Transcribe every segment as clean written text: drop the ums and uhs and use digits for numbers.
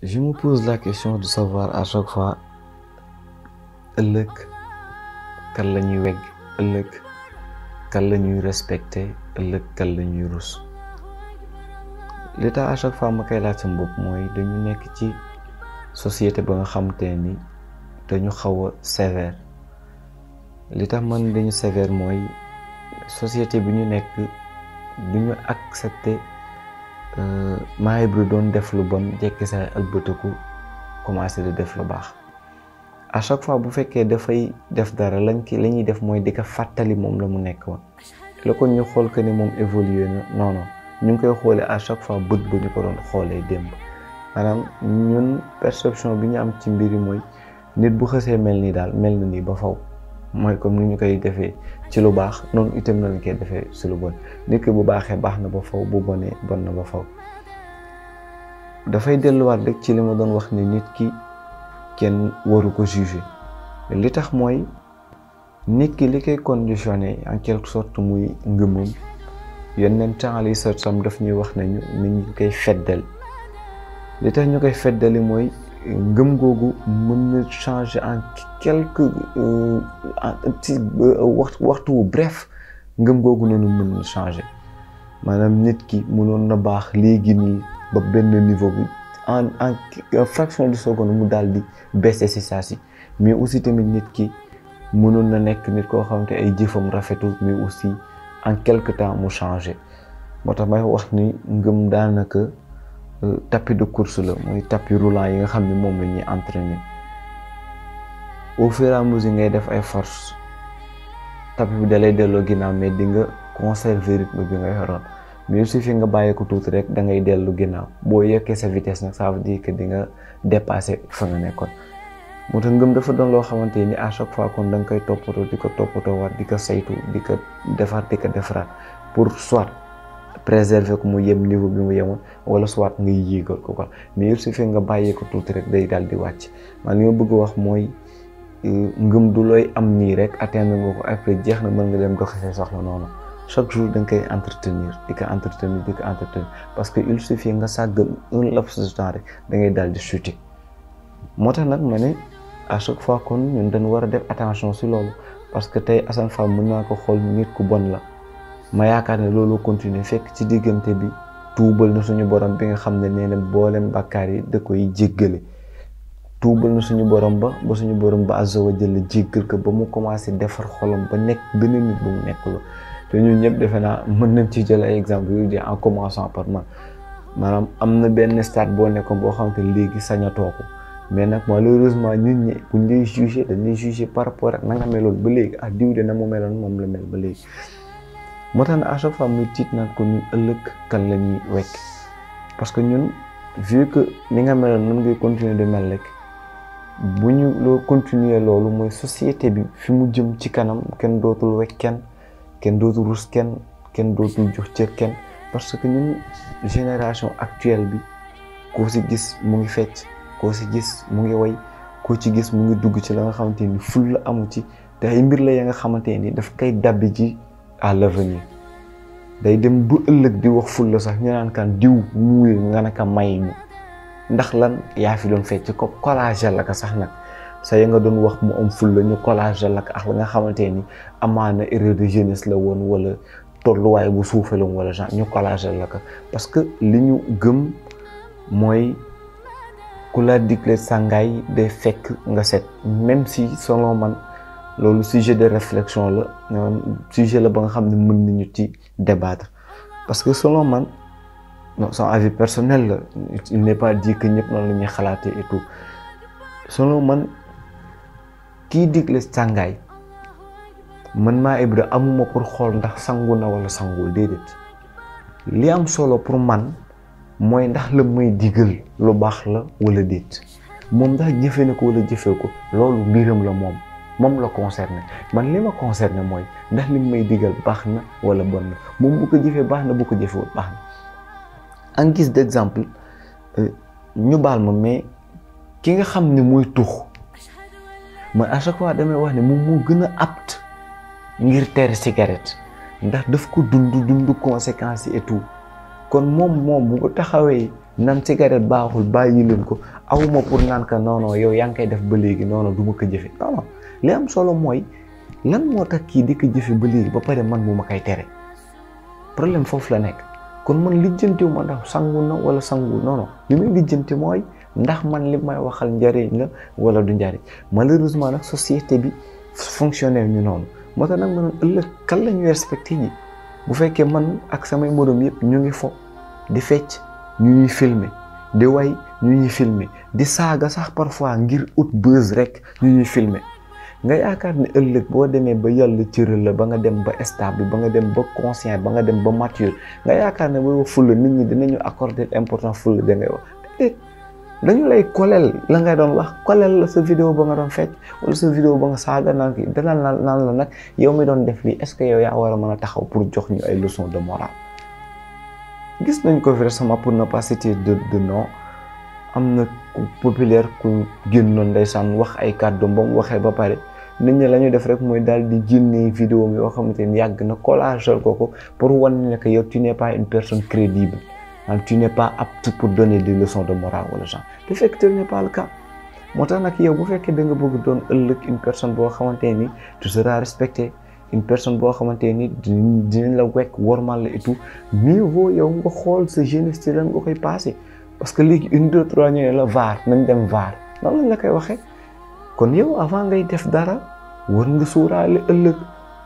Je me pose la question de savoir à chaque fois ëllëg kan la ñuy wegg, ëllëg kan la ñuy respecté, ëllëg kan la ñuy rus. li tax à chaque fois ma koy laaj sama bopp mooy dañu nekk ci société ba nga xamante ni dañu xaw a sévère. li tax man dañu sévère mooy société bi ñu nekk du ñu accepté maa ngi doon def lu bon jekki saa ëlbatiku commencé di def lu baax. à chaque fois bu fekkee dafay def dara la ñuy def mooy di ko fàttali moom la mu nekk woon la ko ñu xool que ni moom évolué na non non ñu ngi koy xoolee à chaque fois bët bu ñu ko doon xoolee démb. maanaam ñun perception bi ñu am ci mbir yi mooy nit bu xësee mel nii daal mel na nii ba faw mooy comme ni ñu koy defee ci lu baax noonu itam na ñu koy defee ci lu bon. nit ki bu baaxee baax na ba faw bu bonee bon na ba faw. dafay delluwaat rek ci li ma doon wax ni nit ki kenn waru ko juger li tax mooy nit ki li koy conditionné en quelque sorte muy ngëmam yeneen temps li sam daf ñuy wax nañu ni ñu koy feddal. li tax ñu koy feddali mooy ngëm googu mën na changer en quelque ci waxtu wu bref ngëm googu noonu mën na changer maanaam nit ki mënoon na baax léegi nii ba benn niveau bi en fraction de seconde mu daal di baisser si saa si mais aussi tamit nit ki mënoon na nekk nit koo xamante ay jëfam rafetul mais aussi en quelque temps mu changer. moo tax may wax ni ngëm daanaka tapis de course la mooy tapis roulant yi nga xam ne moom la ñuy entraîner au fur et à mesure ngay def ay force tapis bi dalay delloo ginnaaw mais di nga conserver rythme bi nga yoroon mais il suffit nga bàyyi ko tuuti rek da ngay dellu ginnaaw boo yokkee sa vitesse nag ça veut dire que di nga dépasser fa nga nekkoon. moo tax ngëm dafa doon loo xamante ni à chaque fois kon da nga koy toppatoo di ko toppatoo waat di ko saytu di ko defar di ko defaraat pour soit préserver ko mu yem niveau bi mu yemoon wala soit ngay yéegal ko quoi mais il suffit nga bàyyee ko tuuti rek day daal di wàcc. man li ma bëgg wax mooy ngëm du looy am nii rek atteindre nga ko après jeex na mën nga dem doxi say soxla noonu chaque jour da nga koy entretenir di ko entretenir di ko entretenir parce que il suffit nga sàggal un laps de temps rek da ngay daal di chuter. moo tax nag ma ne à chaque fois kon ñun dañu war a def attention si loolu parce que tey Assane Fall mën naa ko xool nit ku bon la ma yaakaar ne loolu continuer fekk ci diggante bi tuubal na suñu borom bi nga xam ne nee na boolem bàkkaar yi da koy jéggale tuubal na suñu borom ba suñu borom ba azza wa jalla jéggal ko ba mu commencé defar xolam ba nekk beneen nit bu mu nekk la te ñun ñëpp defe naa mën nañ ci jël ay exemple yu di en commençant par man maanaam am na benn stade boo nekkoon boo xam te léegi sañatoo ko mais nag malheureusement nit ñi buñ lay juger dañ lay juger par rapport ak na nga meloon ba léegi ah diw de na mu meloon moom la mel ba léegi. moo tax ne à chaque fois muy tiit naan ko ñun ëllëg kan la ñuy wekk parce que ñun vu que ni nga meloon nan ngay continuer de mel rek bu ñu loo continuer loolu mooy société bi fi mu jëm ci kanam kenn dootul wekk kenn dootul rus kenn dootul jox cër kenn parce que ñun génération actuelle bi koo si gis mu ngi fecc koo si gis mu ngi woy koo ci gis mu ngi dugg ci la nga xamante ni ful la amu ci te ay mbir la ya nga xamante ni daf koy dabbi ji à l'avenir day dem bu ëllëg di wax ful la sax ñu naan kan diw muul nga naka may ñu ndax lan yaa fi doon fecc ko collage la ka sax nag sa ya nga doon wax mu am ful la ñu collage la ka ak la nga xamante ni amaana erreur de jeunesse la woon wala tolluwaay bu suufaloon wala genre ñu collage la ka parce que li ñu gëm mooy ku la digle sàngaay day fekk nga set même si selon man loolu sujet de réflexion la sujet la ba nga xam ne mën nañu ci débattre parce que selon man non son avis personnel la il n'est pas dit que ñëpp noonu la ñuy xalaatee et tout selon man kii digle sàngaay man maa Ibra amuma pour xool ndax sangu na wala sangul déedéet li am solo pour man mooy ndax la muy digal lu baax la wala déet moom ndax jëfee na ko wala jëfee ko loolu mbiram la moom la concerné man li ma concerné mooy ndax li may digal baax na wala bon na moom bu ko jëfee baax na bu ko jëfewul baax na. en guise d'exemple ñu baal ma mais ki nga xam ne mooy tux man à chaque fois damay wax ne moom moo gën a apte ngir tere cigarette ndax daf ko dund conséquences yi et tout kon moom bu ko taxawee nan cigarette baaxul bàyyi leen ko awuma pour naan ka non yow yaa ngi koy def ba léegi non du ma ko jëfe non li am solo mooy lan moo tax kii di ko jëfe ba léegi ba pare man mu ma koy tere problème foofu la nekk. kon man lijjantiwu ma ndax sangu na wala sangu non li may lijjanti mooy ndax man li may waxal njariñ la wala du njariñ malheureusement nag société bi fonctionné ñu noonu moo tax nag ma ëllëg kan la ñuy respecté ji bu fekkee man ak samay morom yëpp ñu ngi fo di fecc ñu ñuy filmer di way ñu ñuy filmer di saaga sax parfois ngir ut buzz rek ñu ñuy filmer nga yaakaar ne ëllëg boo demee ba yàlla cëral la ba nga dem ba stable ba nga dem ba conscient ba nga dem ba mature nga yaakaar ne booy wax fulla nit ñi dinañu accorder important fulla da ngay wax dañu lay koleel la ngay doon wax koleel la sa vidéo ba nga doon fecc wala sa vidéo ba nga saaga naan ki danaan naan la nag yow mi doon def lii est-ce que yow yaa war a mën a taxaw pour jox ñu ay leçons de morale. gis nañ ko récemment pour ne pas citer de nom am na ku populaire ku génnoon ndeysaan wax ay kàddu ba mu waxee ba pare nit ñi la ñu def rek mooy daal di génnee vidéo yoo xamante ni yàgg na collagel ko pour wan ne que yow tu n'es pas une personne crédible. Tu n'es pas apte pour donner des leçons de morale aux gens te fekk ce n'est pas le cas moo tax nag yow bu fekkee da nga bëgg doon ëllëg une personne boo xamante ni tu seras respecté une personne boo xamante ni dinañ la wekk wormal la et tout mieux vaut yow nga xool sa jeunesse ci lan nga koy passé parce que léegi 1 2 3 ñu ne la vaar nañ dem vaar noonu lañ la koy waxee kon yow avant ngay def dara war nga suuraale ëllëg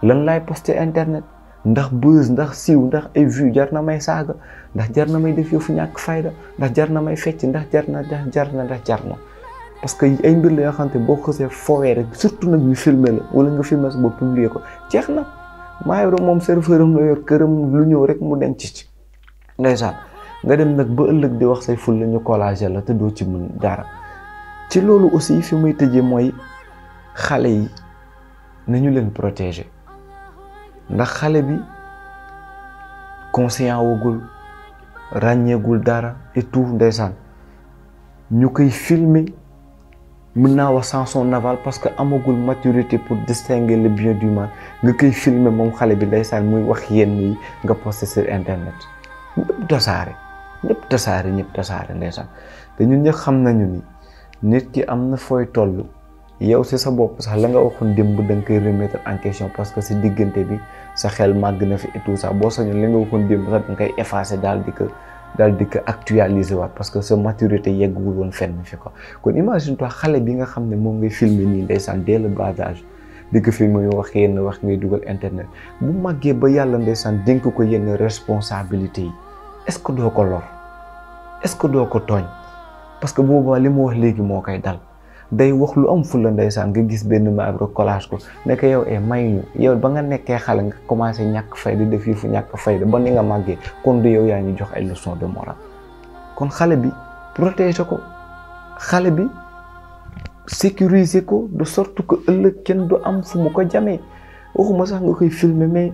lan laay posté internet ndax buzz ndax siiw ndax ay vues jar na may saaga ndax jar na may def yëfu ñàkk fayda ndax jar na may fecc ndax jar na parce que ay mbir la yoo xamante boo xasee foowee rek surtout nag ñu filmer la wala nga filmer sa bopp publier ko jeex na maa yor moom serveur am la yor këram lu ñëw rek mu denc ci ndeysaan nga dem nag ba ëllëg di wax say ful la ñu collagé la te doo ci mën dara ci loolu aussi fi muy tëjee mooy xale yi nañu leen protéger ndax xale bi conscient wagul ràññeegul dara et tout ndeysaan ñu koy filmer mën naa wax sans son aval parce que amagul maturité pour distinguer le bien du mal nga koy filmer moom xale bi ndeysaan muy wax yenn yi nga posté sur internet ñëpp tasaare ndeysaan te ñun ñëpp xam nañu ni nit ki am na fooy toll yow si sa bopp sax la nga waxoon démb da nga koy remettre en question parce que si diggante bi sa xel màgg na fi et tout ça boo sañoon li nga waxoon démb sax da nga koy effacer daal di ko actualiser waat parce que sa maturité yeggul woon fenn fi ko kon imagine toi xale bi nga xam ne moom ngay filmer nii ndeysaan dès le bas âge di ko filmer yoo wax yenn wax ngay dugal internet bu màggee ba yàlla ndeysaan dénk ko yenn responsabilité yi est-ce que doo ko lor est-ce que doo ko tooñ parce que boobaa li mu wax léegi moo koy dal day wax lu am fulla ndeysaan nga gis benn maag rek collage ko nekk yow may ñu yow ba nga nekkee xale nga commencé ñàkk fayda def yi fu ñàkk fayda ba ni nga màggee kon du yow yaa ñu jox ay leçons de morale kon xale bi protéger ko xale bi sécuriser ko de sorte que ëllëg kenn du am fu mu ko jamee waxuma sax nga koy filmer mais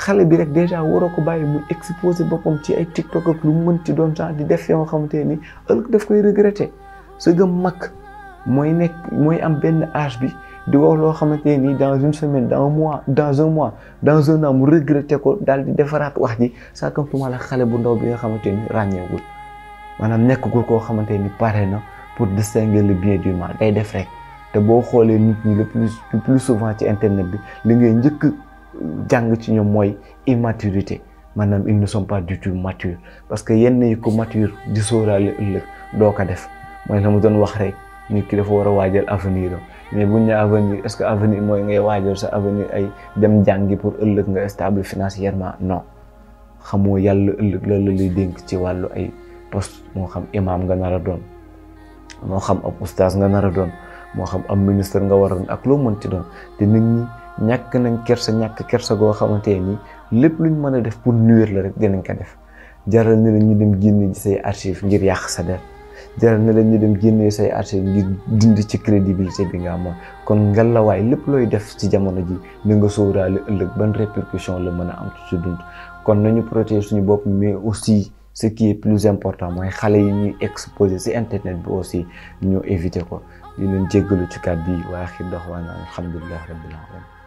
xale bi rek déjà waroo ko bàyyi muy exposer boppam ci ay TikTok ak lu mu mën ci doon genre di def yoo xamante ni ëllëg daf koy regretter sa gëm mag mooy am benn âge bi di wax loo xamante ni dans une semaine dans un mois dans un an mu regretter ko daal di defaraat wax ji sàkkamtuma la xale bu ndaw bi nga xamante ni ràññeegul maanaam nekkagul koo xamante ni pare na pour distinguer le bien du mal day def rek te boo xoolee nit ñi le plus souvent ci internet bi li ngay njëkk jàng ci ñoom mooy immaturité maanaam ils ne sont pas du tout matures parce que yenn yi ko mature di sóoraale ëllëg doo ko def mooy la mu doon wax rek nit ki dafa war a waajal avenir mais buñ ne avenir est-ce que avenir mooy ngay waajal sa avenir ay dem jàngi pour ëllëg nga stable financièrement non xamoo yàlla ëllëg la lay dénk ci wàllu ay poste moo xam imam nga nar a doon moo xam ab oustaz nga nar a doon moo xam am ministre nga war a doon ak loo mën ci doon te nit ñi ñàkk nañ ñàkk kersa goo xamante ni lépp luñ mën a def pour nuire la rek dinañ ko def jaral na la ñu dem génne ci say archive ngir yàq sa der jaral na la ñu dem génne say archive ngir dindi ci crédibilité bi nga amoon kon ngelawaay lépp looy def ci jamono ji na nga sóoraale ëllëg ban répercussion la mën a am ci dund kon nañu protéger suñu bopp mais aussi ce qui est plus important mooy xale yi ñuy exposer ci internet bi aussi ñu éviter ko di leen jéggalu ci kàddu yi waaye xir dox waa na alhamdulilah rabbil alamin